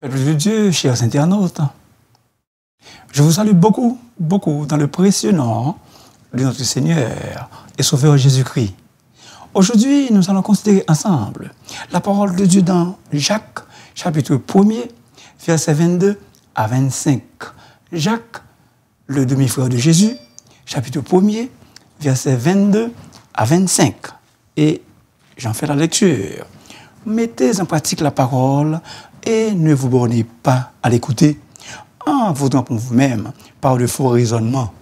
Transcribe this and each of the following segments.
Peuple de Dieu, chers internautes, je vous salue beaucoup, beaucoup dans le précieux nom de notre Seigneur et Sauveur Jésus-Christ. Aujourd'hui, nous allons considérer ensemble la parole de Dieu dans Jacques, chapitre 1er, versets 22 à 25. Jacques, le demi-frère de Jésus, chapitre 1er, versets 22 à 25. Et j'en fais la lecture. Mettez en pratique la parole et ne vous bornez pas à l'écouter en vous trompant vous-même par de faux raisonnements.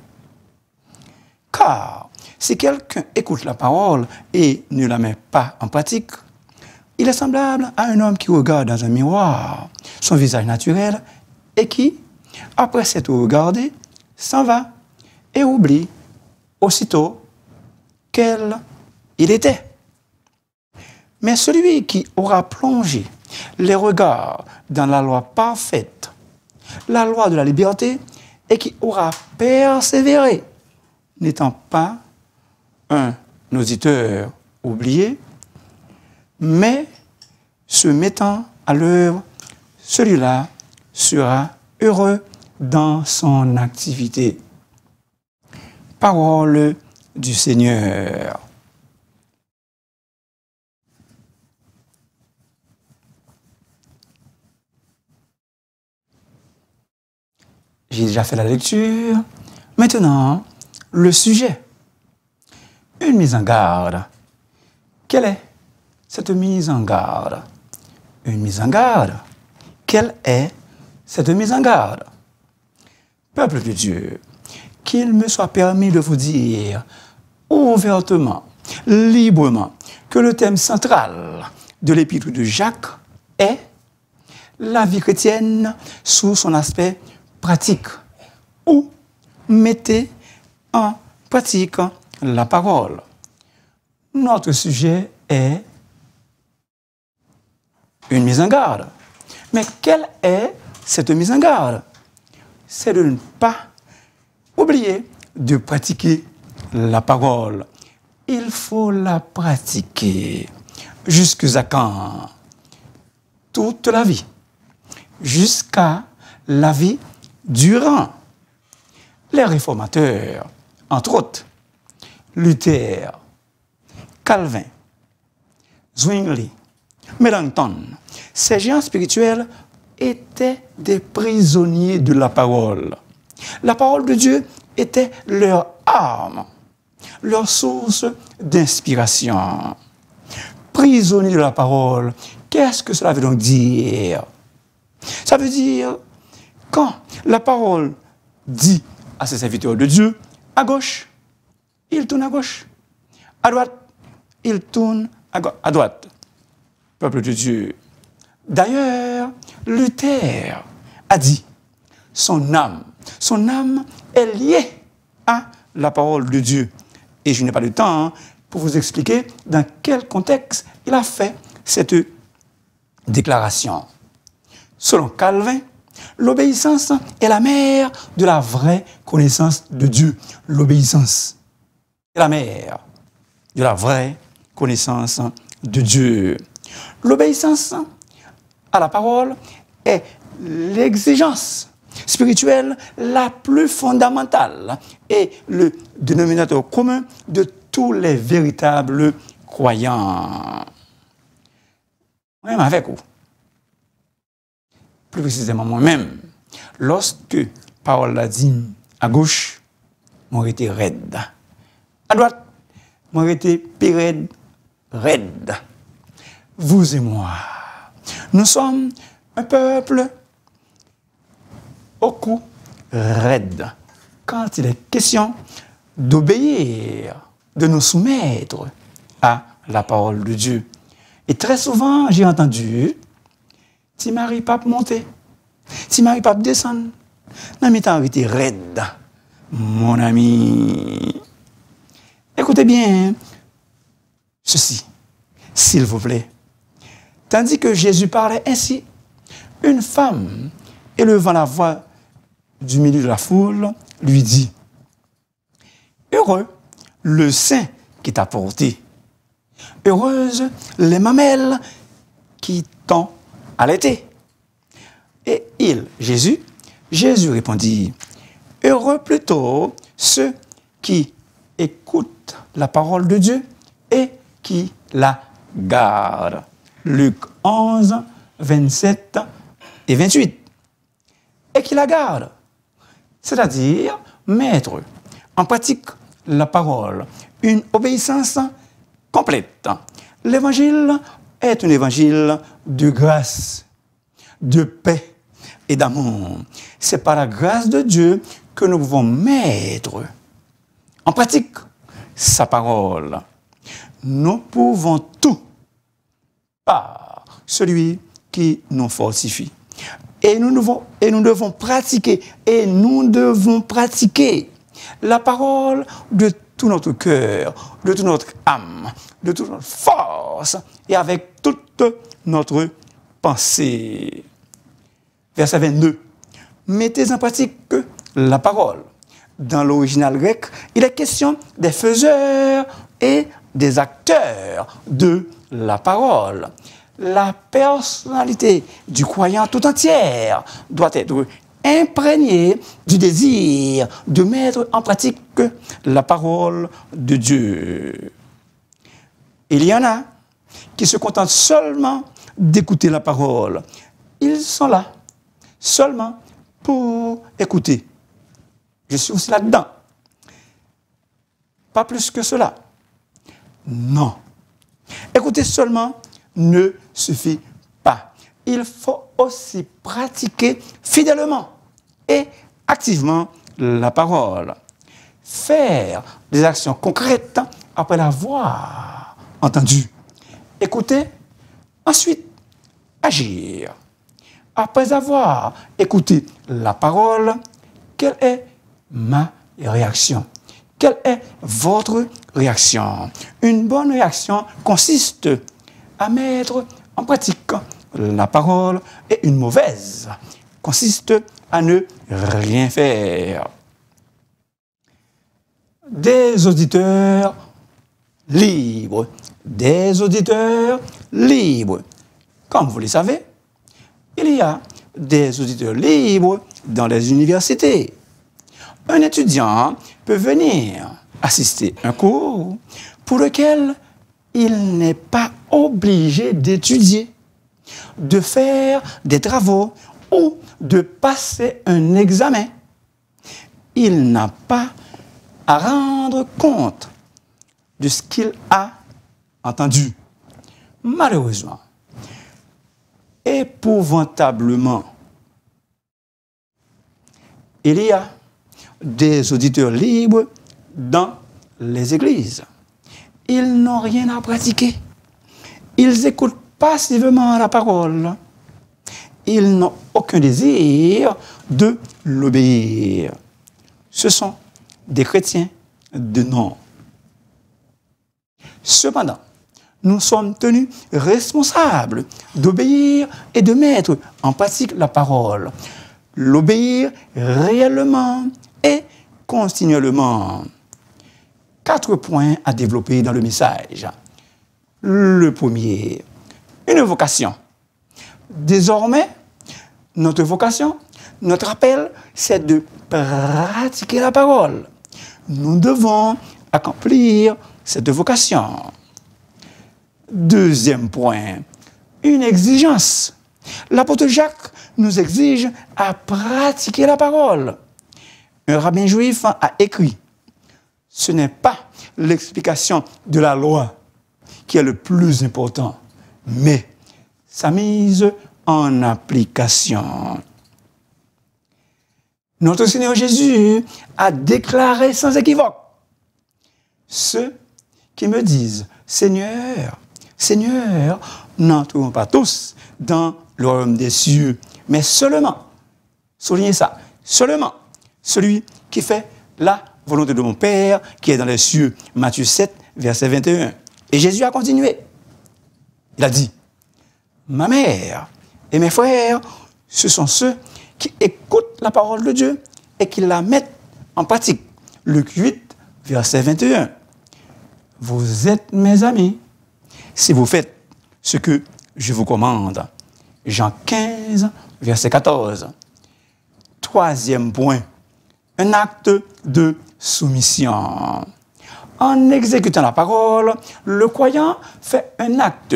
Car si quelqu'un écoute la parole et ne la met pas en pratique, il est semblable à un homme qui regarde dans un miroir son visage naturel et qui, après s'être regardé, s'en va et oublie aussitôt quel il était. Mais celui qui aura plongé les regards dans la loi parfaite, la loi de la liberté, et qui aura persévéré, n'étant pas un auditeur oublié, mais se mettant à l'œuvre, celui-là sera heureux dans son activité. Parole du Seigneur. J'ai déjà fait la lecture. Maintenant, le sujet. Une mise en garde. Quelle est cette mise en garde? Une mise en garde. Quelle est cette mise en garde? Peuple de Dieu, qu'il me soit permis de vous dire ouvertement, librement, que le thème central de l'épître de Jacques est la vie chrétienne sous son aspect pratique, ou mettez en pratique la parole. Notre sujet est une mise en garde. Mais quelle est cette mise en garde? C'est de ne pas oublier de pratiquer la parole. Il faut la pratiquer. Jusqu'à quand? Toute la vie. Jusqu'à la vie durant. Les réformateurs, entre autres, Luther, Calvin, Zwingli, Melanchthon, ces géants spirituels étaient des prisonniers de la parole. La parole de Dieu était leur arme, leur source d'inspiration. Prisonniers de la parole, qu'est-ce que cela veut donc dire? Ça veut dire, quand la parole dit à ses serviteurs de Dieu, à gauche, il tourne à gauche. À droite, il tourne à droite. Peuple de Dieu. D'ailleurs, Luther a dit, son âme est liée à la parole de Dieu. Et je n'ai pas le temps pour vous expliquer dans quel contexte il a fait cette déclaration. Selon Calvin, l'obéissance est la mère de la vraie connaissance de Dieu. L'obéissance est la mère de la vraie connaissance de Dieu. L'obéissance à la parole est l'exigence spirituelle la plus fondamentale et le dénominateur commun de tous les véritables croyants. Même avec vous. Plus précisément moi-même, lorsque parole l'a dit à gauche, moi été raide. À droite, moi été pérède, raide. Vous et moi, nous sommes un peuple au cou raide. Quand il est question d'obéir, de nous soumettre à la parole de Dieu. Et très souvent, j'ai entendu si Marie Pape monter, si Marie Pape descendre, non mais t'as été raide, mon ami. Écoutez bien ceci, s'il vous plaît. Tandis que Jésus parlait ainsi, une femme, élevant la voix du milieu de la foule, lui dit, « Heureux le sein qui t'a porté, heureuse les mamelles qui t'ont allaité. Et Jésus répondit, heureux plutôt ceux qui écoutent la parole de Dieu et qui la gardent. Luc 11, 27 et 28. Et qui la gardent, c'est-à-dire mettre en pratique la parole, une obéissance complète. L'évangile est un évangile de grâce, de paix et d'amour. C'est par la grâce de Dieu que nous pouvons mettre en pratique sa parole. Nous pouvons tout par celui qui nous fortifie. Et nous devons pratiquer la parole de tout notre cœur, de toute notre âme, de toute notre force et avec toute notre pensée. Verset 22. Mettez en pratique la parole. Dans l'original grec, il est question des faiseurs et des acteurs de la parole. La personnalité du croyant tout entière doit être imprégnée du désir de mettre en pratique la parole de Dieu. Il y en a qui se contentent seulement d'écouter la parole. Ils sont là seulement pour écouter. Je suis aussi là-dedans. Pas plus que cela. Non. Écouter seulement ne suffit pas. Il faut aussi pratiquer fidèlement et activement la parole. Faire des actions concrètes après l'avoir entendue. Écouter, ensuite agir. Après avoir écouté la parole, quelle est ma réaction? Quelle est votre réaction? Une bonne réaction consiste à mettre en pratique la parole et une mauvaise consiste à ne rien faire. Des auditeurs libres. Des auditeurs libres. Comme vous le savez, il y a des auditeurs libres dans les universités. Un étudiant peut venir assister à un cours pour lequel il n'est pas obligé d'étudier, de faire des travaux ou de passer un examen. Il n'a pas à rendre compte de ce qu'il a entendu. Malheureusement, épouvantablement, il y a des auditeurs libres dans les églises. Ils n'ont rien à pratiquer. Ils écoutent passivement la parole. Ils n'ont aucun désir de l'obéir. Ce sont des chrétiens de nom. Cependant, nous sommes tenus responsables d'obéir et de mettre en pratique la parole. L'obéir réellement et continuellement. 4 points à développer dans le message. Le premier, une vocation. Désormais, notre vocation, notre appel, c'est de pratiquer la parole. Nous devons accomplir cette vocation. Deuxième point, une exigence. L'apôtre Jacques nous exige à pratiquer la parole. Un rabbin juif a écrit, ce n'est pas l'explication de la loi qui est le plus important, mais sa mise en application. Notre Seigneur Jésus a déclaré sans équivoque, ceux qui me disent, Seigneur, Seigneur, n'entreront pas tous dans le royaume des cieux, mais seulement, soulignez ça, seulement celui qui fait la volonté de mon Père qui est dans les cieux. Matthieu 7, verset 21. Et Jésus a continué. Il a dit, ma mère et mes frères, ce sont ceux qui écoutent la parole de Dieu et qui la mettent en pratique. Luc 8, verset 21. Vous êtes mes amis si vous faites ce que je vous commande. Jean 15, verset 14. Troisième point, un acte de soumission. En exécutant la parole, le croyant fait un acte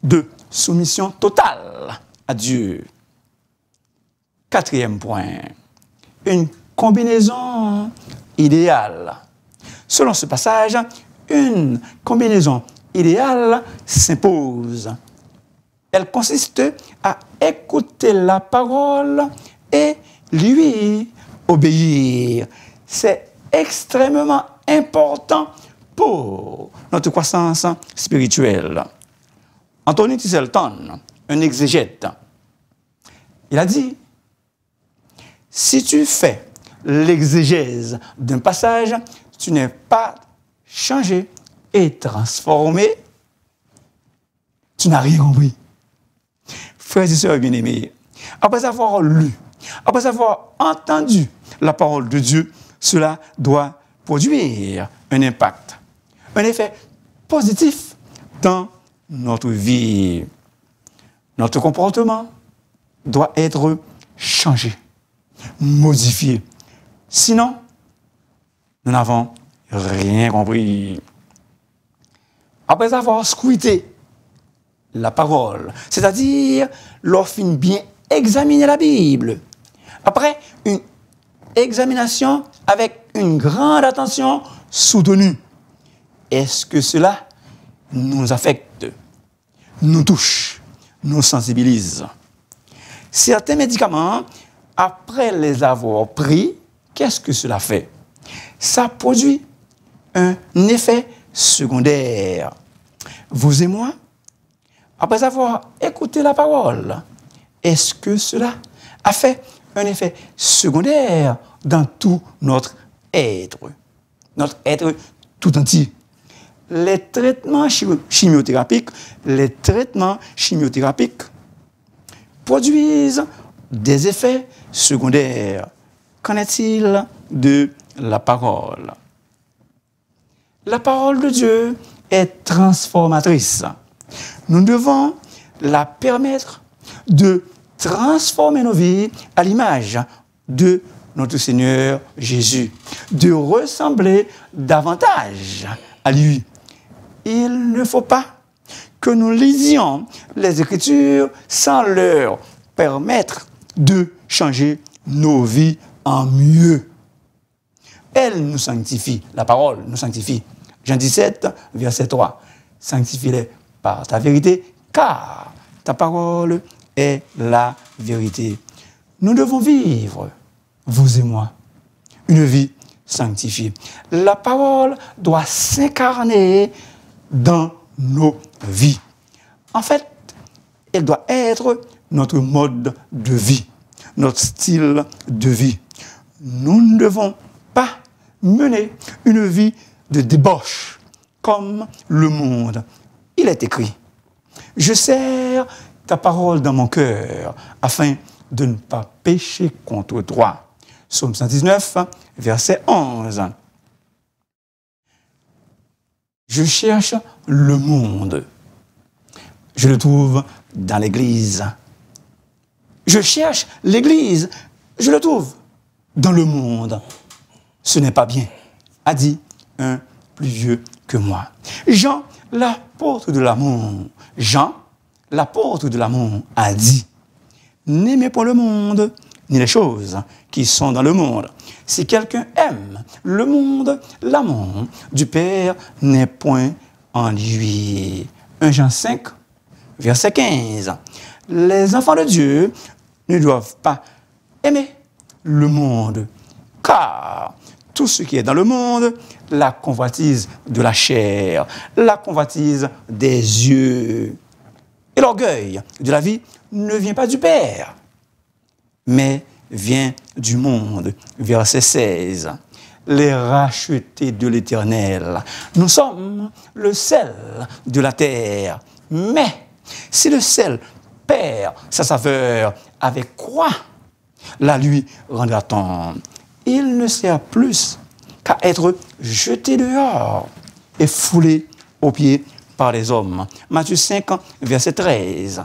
de soumission totale à Dieu. Quatrième point, une combinaison idéale. Selon ce passage, une combinaison idéale s'impose. Elle consiste à écouter la parole et lui obéir. C'est extrêmement important pour notre croissance spirituelle. Anthony Tisselton, un exégète, il a dit, si tu fais l'exégèse d'un passage, tu n'es pas changé et transformé, tu n'as rien compris. Frères et sœurs bien-aimés, après avoir lu, après avoir entendu la parole de Dieu, cela doit produire un impact, un effet positif dans notre vie. Notre comportement doit être changé, modifié. Sinon, nous n'avons rien compris. Après avoir scruté la parole, c'est-à-dire lorsqu'on bien examiner la Bible, après une examination avec une grande attention soutenue, est-ce que cela nous affecte, nous touche, nous sensibilise? Certains médicaments, après les avoir pris, qu'est-ce que cela fait? Ça produit un effet secondaire. Vous et moi, après avoir écouté la parole, est-ce que cela a fait un effet secondaire dans tout notre être tout entier? Les traitements chimiothérapiques produisent des effets secondaires. Qu'en est-il de la parole? La parole de Dieu est transformatrice. Nous devons la permettre de transformer nos vies à l'image de notre Seigneur Jésus, de ressembler davantage à lui. Il ne faut pas que nous lisions les Écritures sans leur permettre de changer nos vies en mieux. Elle nous sanctifie, la parole nous sanctifie. Jean 17, verset 3. Sanctifie-les par ta vérité, car ta parole est la vérité. Nous devons vivre, vous et moi, une vie sanctifiée. La parole doit s'incarner dans nos vies. En fait, elle doit être notre mode de vie, notre style de vie. Nous ne devons pas mener une vie de débauche comme le monde. Il est écrit, « Je serre ta parole dans mon cœur afin de ne pas pécher contre toi. » Psaume 119, verset 11. Je cherche le monde. Je le trouve dans l'Église. Je cherche l'Église. Je le trouve dans le monde. Ce n'est pas bien, a dit un plus vieux que moi. Jean, l'apôtre de l'amour, a dit, n'aimez pas le monde, ni les choses qui sont dans le monde. Si quelqu'un aime le monde, l'amour du Père n'est point en lui. 1 Jean 5, verset 15. Les enfants de Dieu ne doivent pas aimer le monde, car tout ce qui est dans le monde, la convoitise de la chair, la convoitise des yeux et l'orgueil de la vie ne vient pas du Père, mais vient du monde. Verset 16. Les rachetés de l'Éternel. Nous sommes le sel de la terre. Mais si le sel perd sa saveur, avec quoi la lui rendra-t-on? Il ne sert plus qu'à être jeté dehors et foulé aux pieds par les hommes. Matthieu 5, verset 13.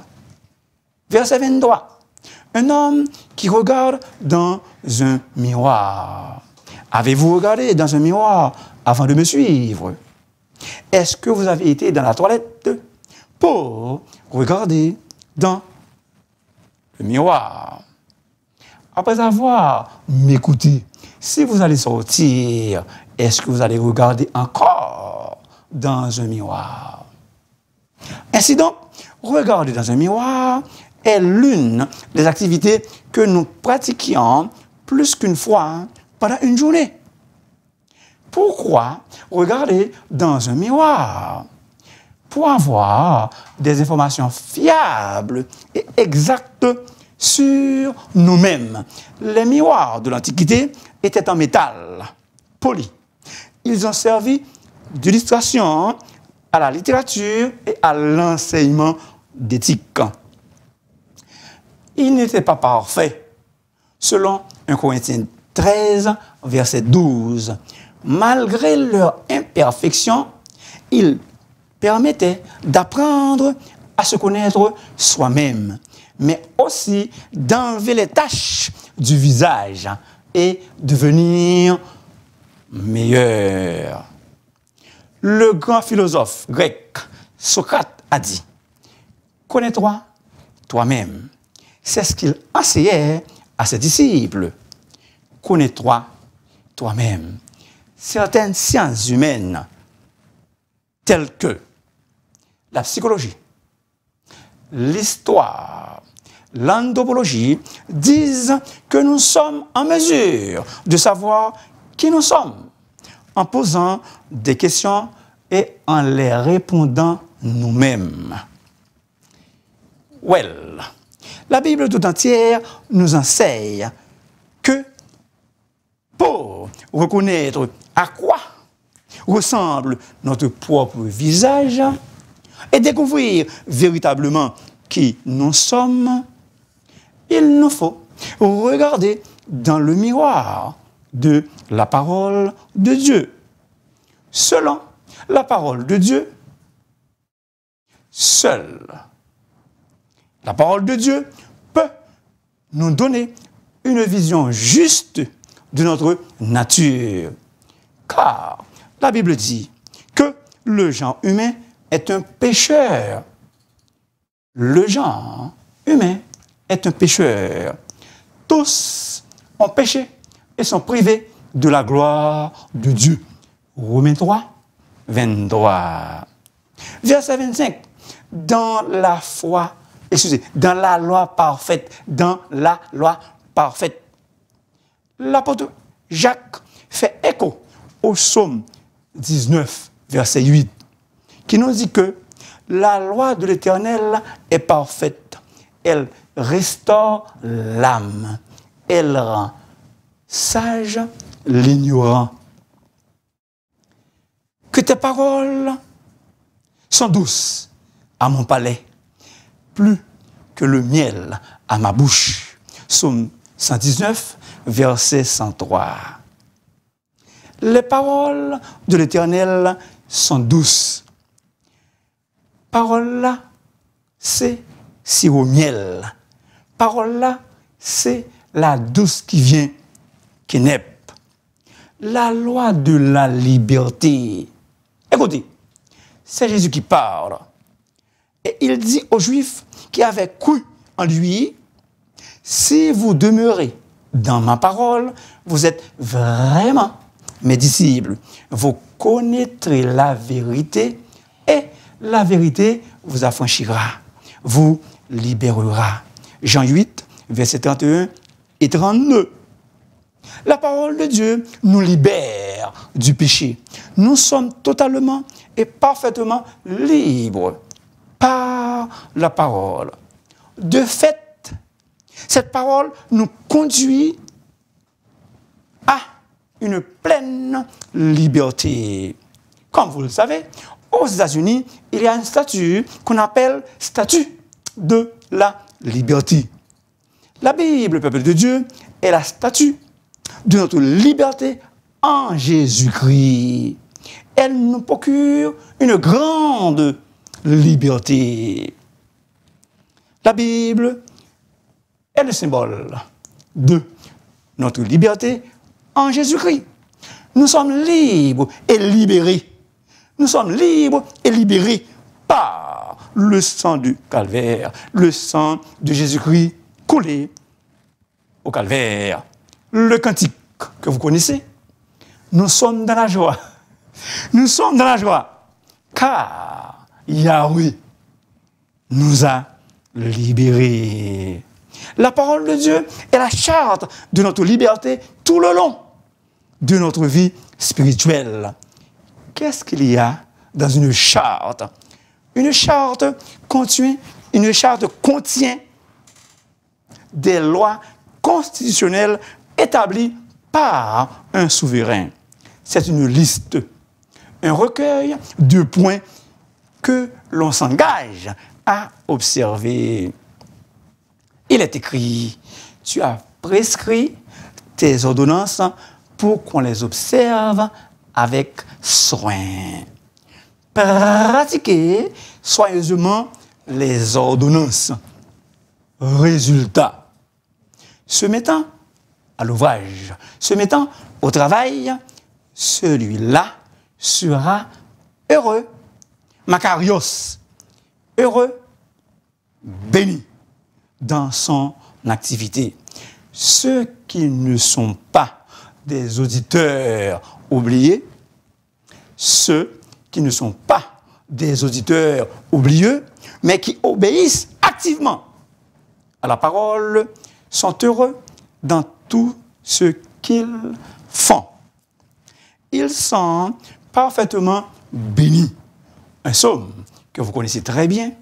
Verset 23. Un homme qui regarde dans un miroir. Avez-vous regardé dans un miroir avant de me suivre? Est-ce que vous avez été dans la toilette pour regarder dans le miroir? Après avoir m'écouté, si vous allez sortir, est-ce que vous allez regarder encore dans un miroir? Ainsi donc, regarder dans un miroir est l'une des activités que nous pratiquions plus qu'une fois pendant une journée. Pourquoi regarder dans un miroir? Pour avoir des informations fiables et exactes sur nous-mêmes. Les miroirs de l'Antiquité étaient en métal, poli. Ils ont servi d'illustration à la littérature et à l'enseignement d'éthique. Ils n'étaient pas parfaits. Selon 1 Corinthiens 13, verset 12, malgré leur imperfection, ils permettaient d'apprendre à se connaître soi-même, mais aussi d'enlever les taches du visage et devenir meilleur. Le grand philosophe grec Socrate a dit « Connais-toi toi-même ». C'est ce qu'il enseignait à ses disciples. Connais-toi toi-même. Certaines sciences humaines, telles que la psychologie, l'histoire, l'anthropologie, disent que nous sommes en mesure de savoir qui nous sommes en posant des questions et en les répondant nous-mêmes. La Bible tout entière nous enseigne que pour reconnaître à quoi ressemble notre propre visage et découvrir véritablement qui nous sommes, il nous faut regarder dans le miroir de la parole de Dieu. Selon la parole de Dieu, seule la parole de Dieu peut nous donner une vision juste de notre nature. Car la Bible dit que le genre humain est un pécheur. Le genre humain est un pécheur. Tous ont péché et sont privés de la gloire de Dieu. Romains 3, 23. Verset 25. Dans la loi parfaite, l'apôtre Jacques fait écho au psaume 19, verset 8, qui nous dit que la loi de l'Éternel est parfaite. Elle restaure l'âme. Elle rend sage l'ignorant. Que tes paroles sont douces à mon palais, plus que le miel à ma bouche. Psaume 119, verset 103. Les paroles de l'Éternel sont douces. Parole là, c'est sirop miel. Parole là, c'est la douce qui vient, qui n'est. La loi de la liberté. Écoutez, c'est Jésus qui parle. Et il dit aux Juifs qui avaient cru en lui, si vous demeurez dans ma parole, vous êtes vraiment mes disciples. Vous connaîtrez la vérité et la vérité vous affranchira, vous libérera. Jean 8, versets 31 et 32. La parole de Dieu nous libère du péché. Nous sommes totalement et parfaitement libres par la parole. De fait, cette parole nous conduit à une pleine liberté. Comme vous le savez, aux États-Unis, il y a un statut qu'on appelle statut de la liberté. La Bible, le peuple de Dieu, est la statue de notre liberté en Jésus-Christ. Elle nous procure une grande liberté. La Bible est le symbole de notre liberté en Jésus-Christ. Nous sommes libres et libérés. Nous sommes libres et libérés par le sang du calvaire, le sang de Jésus-Christ coulé au calvaire. Le cantique que vous connaissez, nous sommes dans la joie. Nous sommes dans la joie, car Yahweh nous a libérés. La parole de Dieu est la charte de notre liberté tout le long de notre vie spirituelle. Qu'est-ce qu'il y a dans une charte? Une charte contient des lois constitutionnelles établies par un souverain. C'est une liste, un recueil de points que l'on s'engage à observer. Il est écrit, tu as prescrit tes ordonnances pour qu'on les observe avec soin. Pratiquez soigneusement les ordonnances. Résultat, se mettant à l'ouvrage, se mettant au travail, celui-là sera heureux. Makarios, heureux, béni dans son activité. Ceux qui ne sont pas des auditeurs oubliés, ceux qui ne sont pas des auditeurs oublieux, mais qui obéissent activement à la parole, sont heureux dans tout ce qu'ils font. Ils sont parfaitement bénis. Un psaume que vous connaissez très bien.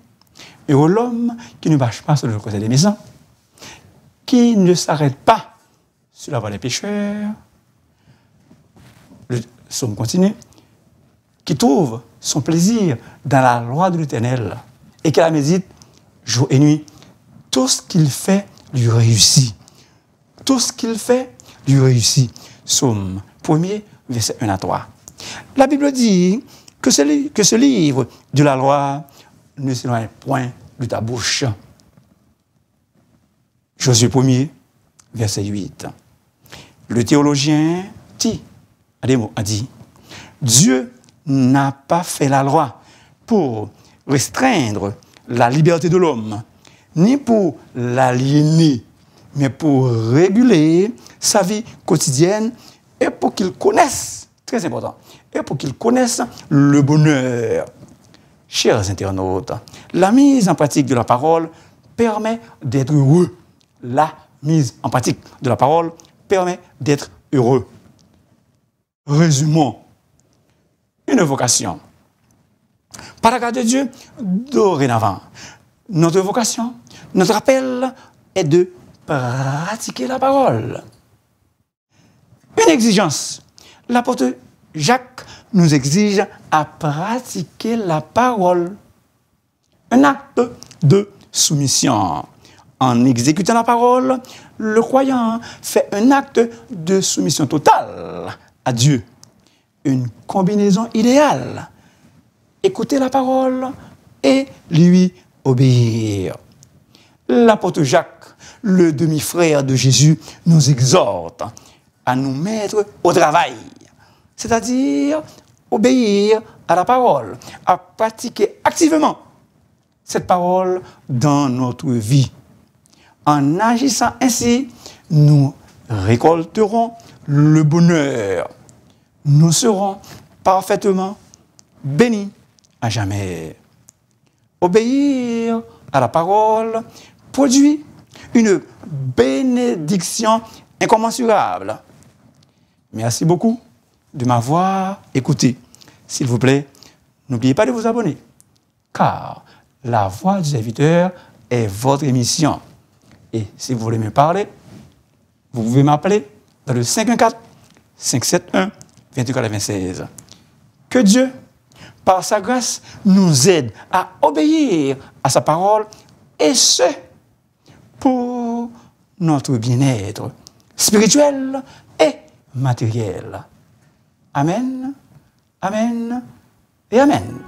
Heureux l'homme qui ne marche pas sur le côté des méchants, qui ne s'arrête pas sur la voie des pécheurs. Le psaume continue. Qui trouve son plaisir dans la loi de l'Éternel et qui la médite jour et nuit. Tout ce qu'il fait lui réussit. Tout ce qu'il fait lui réussit. Psaume 1er, verset 1 à 3. La Bible dit que ce livre de la loi ne s'éloigne point de ta bouche. Josué 1er, verset 8. Le théologien a dit, Dieu n'a pas fait la loi pour restreindre la liberté de l'homme, ni pour l'aliéner, mais pour réguler sa vie quotidienne et pour qu'il connaisse, très important, et pour qu'il connaisse le bonheur. Chers internautes, la mise en pratique de la parole permet d'être heureux. La mise en pratique de la parole permet d'être heureux. Résumons. Une vocation. Par la grâce de Dieu, dorénavant, notre vocation, notre appel est de pratiquer la parole. Une exigence. L'apôtre Jacques nous exige à pratiquer la parole. Un acte de soumission. En exécutant la parole, le croyant fait un acte de soumission totale à Dieu. Une combinaison idéale. Écouter la parole et lui obéir. L'apôtre Jacques, le demi-frère de Jésus, nous exhorte à nous mettre au travail, c'est-à-dire obéir à la parole, à pratiquer activement cette parole dans notre vie. En agissant ainsi, nous récolterons le bonheur. Nous serons parfaitement bénis à jamais. Obéir à la parole produit une bénédiction incommensurable. Merci beaucoup de m'avoir écouté. S'il vous plaît, n'oubliez pas de vous abonner, car la voix du serviteur est votre émission. Et si vous voulez me parler, vous pouvez m'appeler dans le 514-571-2496. Que Dieu, par sa grâce, nous aide à obéir à sa parole, et ce, pour notre bien-être spirituel et matériel. Amen, amen et amen.